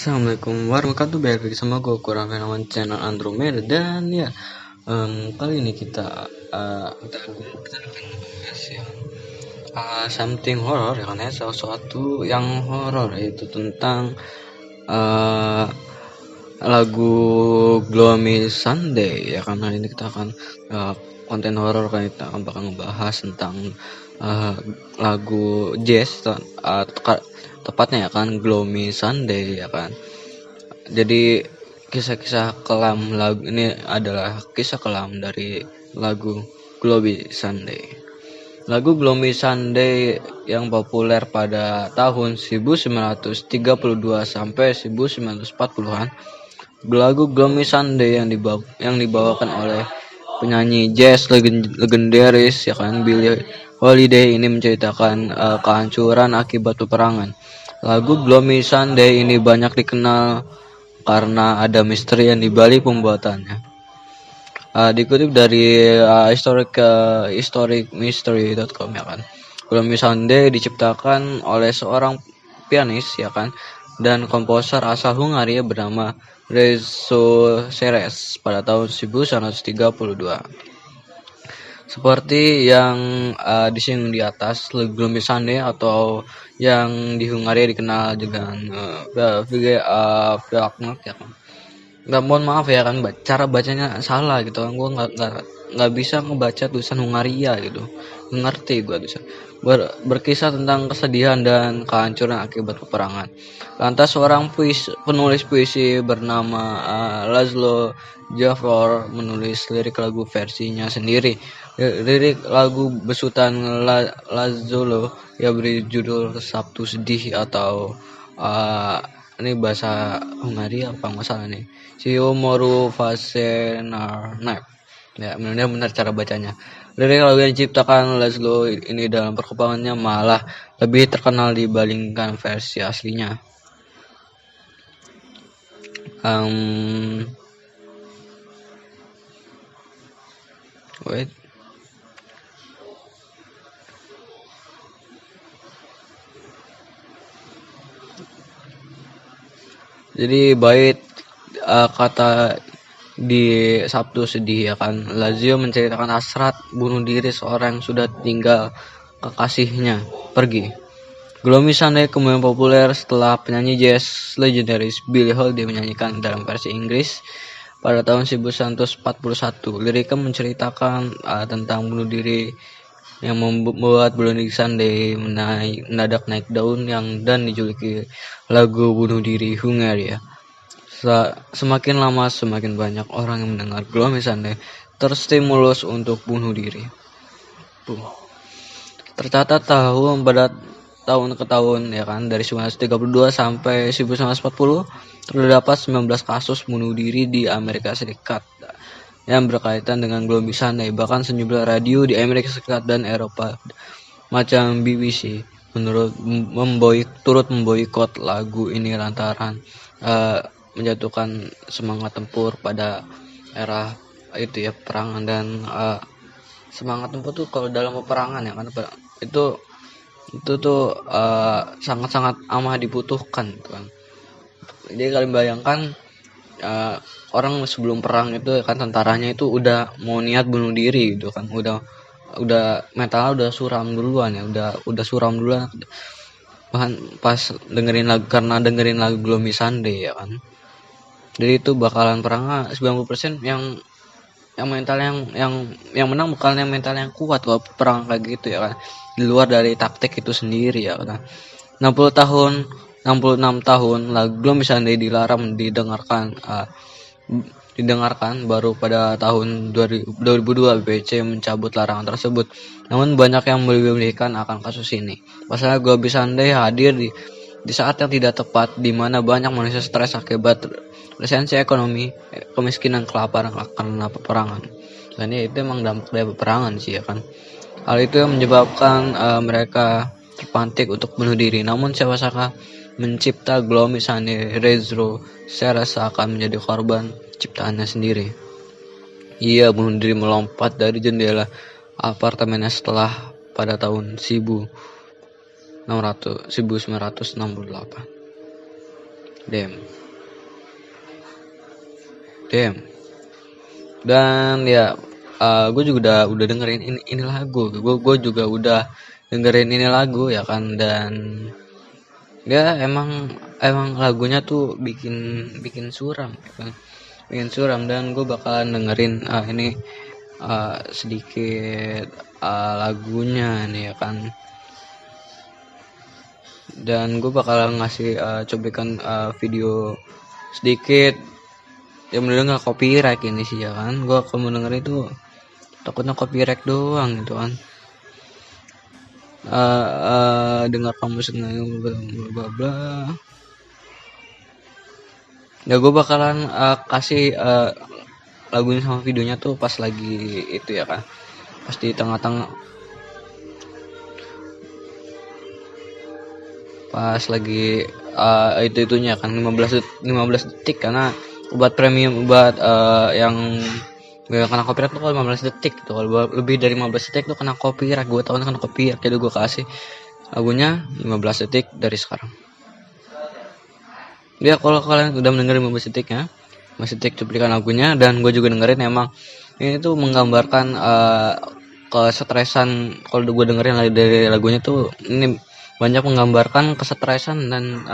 Assalamualaikum warahmatullahi wabarakatuh. Balik lagi sama gue Kurang Fenawan channel Andromeda. Dan ya kali ini kita akan membahas yang something horror, ya kan, ya, sesuatu yang horror, yaitu tentang lagu Gloomy Sunday, ya kan. Hari ini kita akan konten horror, kan. Kita akan bakal ngebahas tentang lagu jazz, tepatnya, ya kan, Gloomy Sunday, ya kan. Jadi kisah-kisah kelam lagu ini adalah kisah kelam dari lagu Gloomy Sunday. Lagu Gloomy Sunday yang populer pada tahun 1932 sampai 1940-an. Lagu Gloomy Sunday yang dibawakan oleh penyanyi jazz legendaris, ya kan, Billie Holiday, ini menceritakan kehancuran akibat peperangan. Lagu Gloomy Sunday ini banyak dikenal karena ada misteri yang dibalik pembuatannya. Dikutip dari historicmystery.com, ya kan. Gloomy Sunday diciptakan oleh seorang pianis, ya kan, dan komposer asal Hungaria bernama Rezo Seres pada tahun 1932. Seperti yang disinggung di atas, Gloomy Sunday atau yang di Hungaria dikenal dengan Vlaknak, ya kan. Mohon maaf, ya kan, cara bacanya salah gitu kan. Gue nggak bisa ngebaca tulisan Hungaria gitu. Ngerti gue tulisan. Berkisah tentang kesedihan dan kehancuran akibat peperangan. Lantas seorang penulis puisi bernama Laszlo Jaffer menulis lirik lagu versinya sendiri. Lirik lagu besutan Laszlo yang berjudul Sabtu Sedih, atau ini bahasa Hungaria apa nggak salah nih, Siumoru Vasenarnak, ya, benar cara bacanya. Lirik lagu yang diciptakan Laszlo ini dalam perkembangannya malah lebih terkenal dibandingkan versi aslinya. Jadi bait kata di Sabtu Sedih, ya kan, Lazio menceritakan hasrat bunuh diri seorang yang sudah tinggal kekasihnya pergi. Gloomy Sunday kemudian populer setelah penyanyi jazz legendaris Billie Holiday menyanyikan dalam versi Inggris pada tahun 1941. Liriknya menceritakan tentang bunuh diri yang membuat Gloomy Sunday mendadak naik daun dan dijuluki lagu bunuh diri Hungaria. Semakin lama semakin banyak orang yang mendengar Gloomy Sunday terstimulus untuk bunuh diri. Tercatat pada tahun ke tahun, ya kan, dari 1932 sampai 1940 terdapat 19 kasus bunuh diri di Amerika Serikat yang berkaitan dengan Gloomy Sunday. Bahkan sejumlah radio di Amerika Serikat dan Eropa macam BBC turut memboikot lagu ini lantaran menjatuhkan semangat tempur pada era itu, ya, peperangan. Dan semangat tempur tuh kalau dalam peperangan, ya kan, itu tuh sangat-sangat amat dibutuhkan, kan. Jadi kalian bayangkan orang sebelum perang itu, kan, tentaranya itu udah mau niat bunuh diri gitu kan, udah mentalnya udah suram duluan, ya, udah suram duluan, bahkan pas dengerin lagu Gloomy Sunday, ya kan. Jadi itu bakalan perang 90% yang mental yang menang bakalan yang mental yang kuat kalau perang kayak gitu, ya kan, di luar dari taktik itu sendiri, ya kan. 66 tahun lagu Gloomy Sunday dilarang didengarkan baru pada tahun 2002 BBC mencabut larangan tersebut. Namun banyak yang memilihkan akan kasus ini. Pasalnya Gloomy Sunday hadir di saat yang tidak tepat, di mana banyak manusia stres akibat resesi ekonomi, kemiskinan, kelaparan karena peperangan. Dan itu emang dampak dari peperangan sih, ya kan. Hal itu yang menyebabkan mereka terpantik untuk bunuh diri. Namun siapa sangka mencipta Gloomy Sunday, Rezo Seres akan menjadi korban ciptaannya sendiri. Ia bunuh diri melompat dari jendela apartemennya setelah pada tahun 1968. Damn. Dan ya gue juga udah dengerin ini lagu, gue juga udah dengerin ini lagu ya kan. Dan dia emang lagunya tuh bikin bikin suram ya kan, bikin suram. Dan gue bakalan dengerin ini sedikit lagunya nih ya kan. Dan gue bakalan ngasih cuplikan video sedikit. Ya mudah nggak copyright ini sih ya kan. Gue kalau mau denger itu takutnya copyright doang gitu kan. Dengar kamu senang bla bla bla. Ya gue bakalan kasih lagunya sama videonya tuh pas lagi itu ya kan, pas di tengah-tengah, pas lagi itunya kan 15 detik karena buat premium, buat yang gak kena copyright tuh kalau 15 detik tuh. Kalau lebih dari 15 detik tuh kena copyright. Gue tahu kena copyright, jadi gue kasih lagunya 15 detik dari sekarang. Ya kalau kalian udah mendengar 15 detiknya, 15 detik cuplikan lagunya, dan gue juga dengerin emang ini tuh menggambarkan kesetresan. Kalau gue dengerin dari lagunya tuh ini banyak menggambarkan kesetresan dan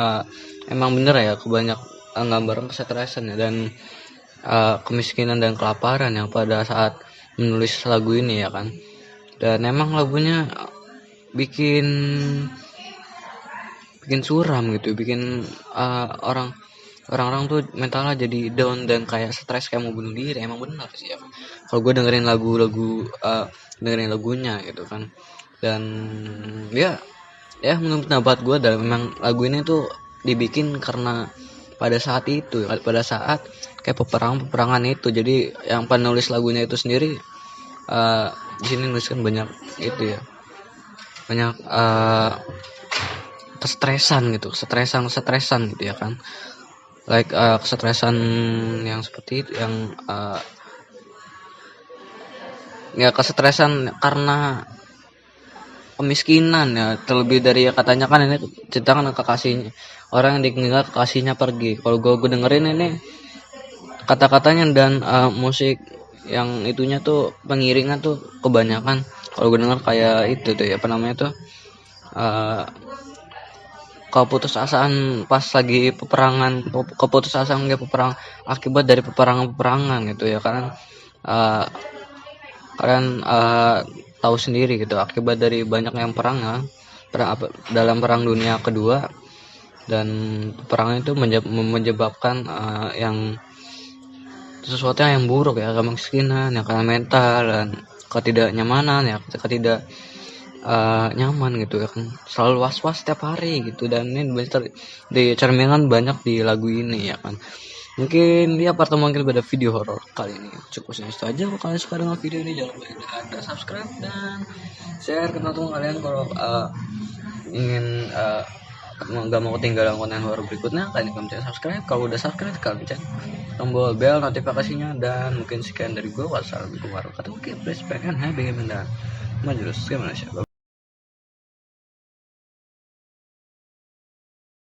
emang bener ya, kebanyak menggambarkan kesetresan ya, dan kemiskinan dan kelaparan yang pada saat menulis lagu ini ya kan. Dan emang lagunya bikin suram gitu, bikin orang-orang tuh mentalnya jadi down dan kayak stres, kayak mau bunuh diri. Emang benar sih ya kalau gue dengerin dengerin lagunya gitu kan. Dan ya menurut pendapat gue adalah memang lagu ini tuh dibikin karena pada saat itu, pada saat kayak peperangan itu. Jadi yang penulis lagunya itu sendiri di sini nuliskan banyak itu ya, banyak kesetresan gitu ya kan, like kesetresan yang seperti itu, yang ya kesetresan karena kemiskinan ya, terlebih dari ya katanya kan ini ceritakan kekasihnya, orang yang ditinggal kekasihnya pergi. Kalau gue dengerin ini kata-katanya dan musik yang itunya tuh, pengiringan tuh kebanyakan kalau gue denger kayak itu tuh ya, apa namanya tuh, keputusasaan pas lagi peperangan, keputusasaan dia peperang akibat dari peperangan gitu ya kan. Kalian tahu sendiri gitu, akibat dari banyak yang perang ya, dalam perang dunia kedua. Dan perang itu menyebabkan yang sesuatu yang buruk ya, kemiskinan ya, karena mental dan ketidaknyamanan ya, ketidak nyaman gitu ya kan, selalu was-was setiap hari gitu. Dan ini dicerminkan banyak di lagu ini ya kan. Mungkin dia pertemuan kita pada video horor kali ini cukup segitu aja. Kalau kalian suka dengan video ini, jangan lupa ada subscribe dan share ke teman-teman kalian. Kalau ingin gak mau ketinggalan konten horor berikutnya, kalian bisa subscribe. Kalau udah subscribe, kalian bisa tombol bel notifikasinya. Dan mungkin sekian dari gue. Wassalamualaikum warahmatullahi wabarakatuh. Keep respect and happy, dan majus. Gimana sih?